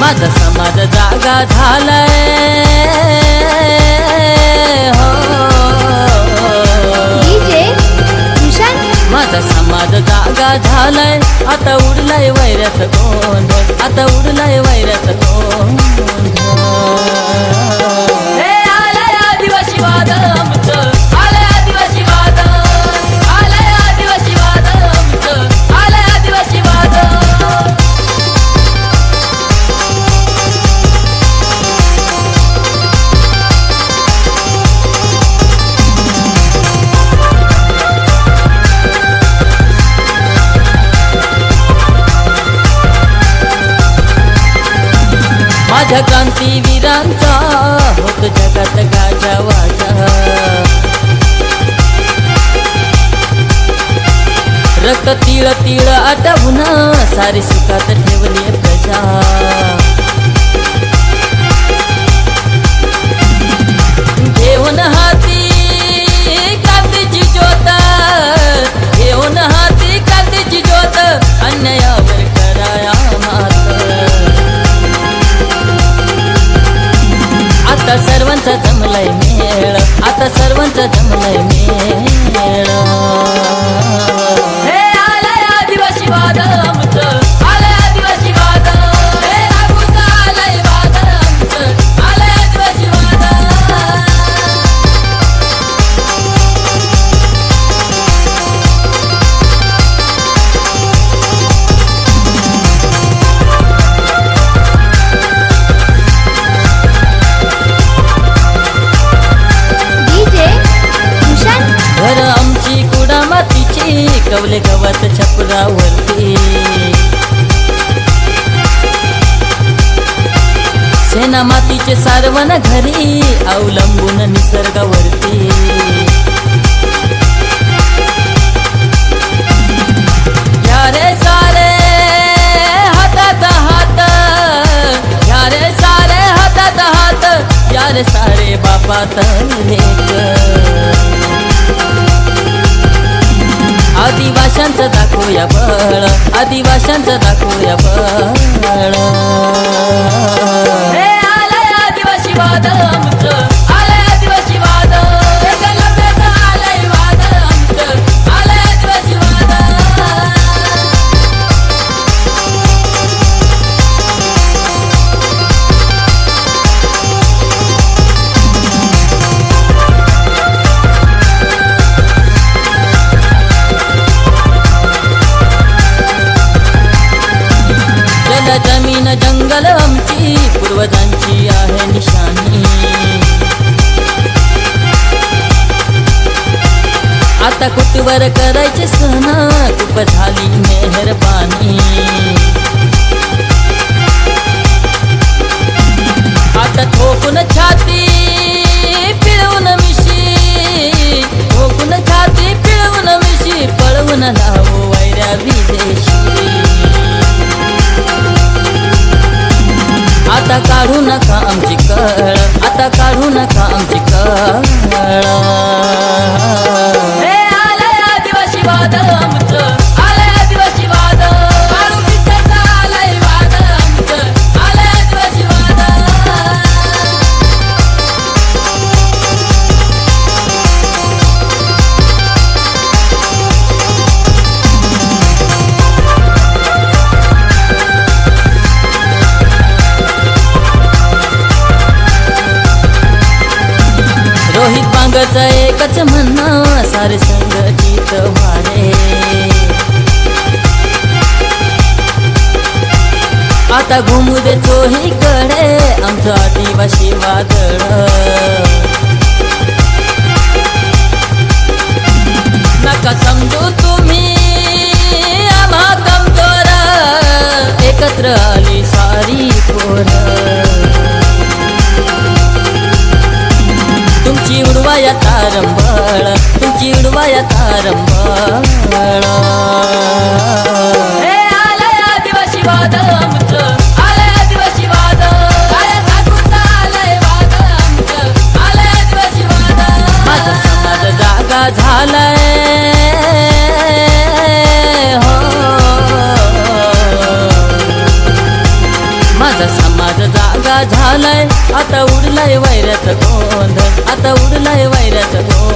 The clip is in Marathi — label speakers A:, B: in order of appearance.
A: माझा समाज जागा झालाय हो
B: डीजे भूषण
A: माझा समाज जागा झालाय आता उडलाय वैऱ्यात गोंधळ आता उडलाय वैऱ्यात गोंधळ हे आलाय आदिवासी वाद आमचं आलाय आदिवासी वाद आलाय आदिवासी वाद आमचं आलाय आदिवासी वाद माझ्या क्रांतीवीरांचा होत जगात गाजावाजा रक्त तिळ तिळ आटवून सारी सुखात ठेवली प्रजा घेऊन हाती क्रांतीची ज्योत घेऊन हाती क्रांतीची ज्योत अन्यायावर कराया मात आता सर्वांचा जमलाय मेळ आता सर्वांचा जमलाय मेळ हे आलाय आदिवासी वाद आमचं आलाय आदिवासी वाद हे लागून आलाय वाद आमचं आलाय आदिवासी वाद घर आमची कुडा मातीची कवले गवत छपरावरती सेना मातीचे सारवण घरी अवलंबून निसर्गावरती यारे सारे हातात हात यारे सारे हातात हात यारे सारे बापात लेक आदिवाशांचं दाखवूया बळ आदिवाशांचं दाखवूया बळ हे आलाय आदिवासी वाद आमचं आलाय आदिवासी वाद एकलव्याचं आलाय वाद आमचं आलाय आदिवासी वाद जमीन जंगल आमची पूर्वजांची आहे निशाणी आता कुटवर करायचे सण खूप झाली मेहरबानी आता ठोकून छाती पिळवून मिशी ठोकून छाती पिळवून मिशी पळवून लावू वैऱ्या विदेशी आता काढू नका आमची कळ आता काढू नका आमची कळ हे आलाय आदिवासी वाद आमचं आलाय आदिवासी वाद काढू पिठाचा आलाय वाद आमचं आलाय आदिवासी वाद रोहित बांगचं एकच म्हणणं सारे संघटित व्हारे आता घुमू दे चोहीकडे आमचं आदिवासी वादळ नका समजू तुम्ही आम्हा कमजोर एकत्र आली सारी पोरं तुमची उडवाया तारंबळ तुमची उडवाया तारंबळ हे आलाय आदिवासी वाद आमचं आलाय आदिवासी वाद काय सांगून आलाय वाद आमचं आलाय आदिवासी वाद माझा समाज जागा झालाय हो झालाय आता उडलाय वैऱ्याचा गोंधळ आता उडलाय वैऱ्याचा गोंधळ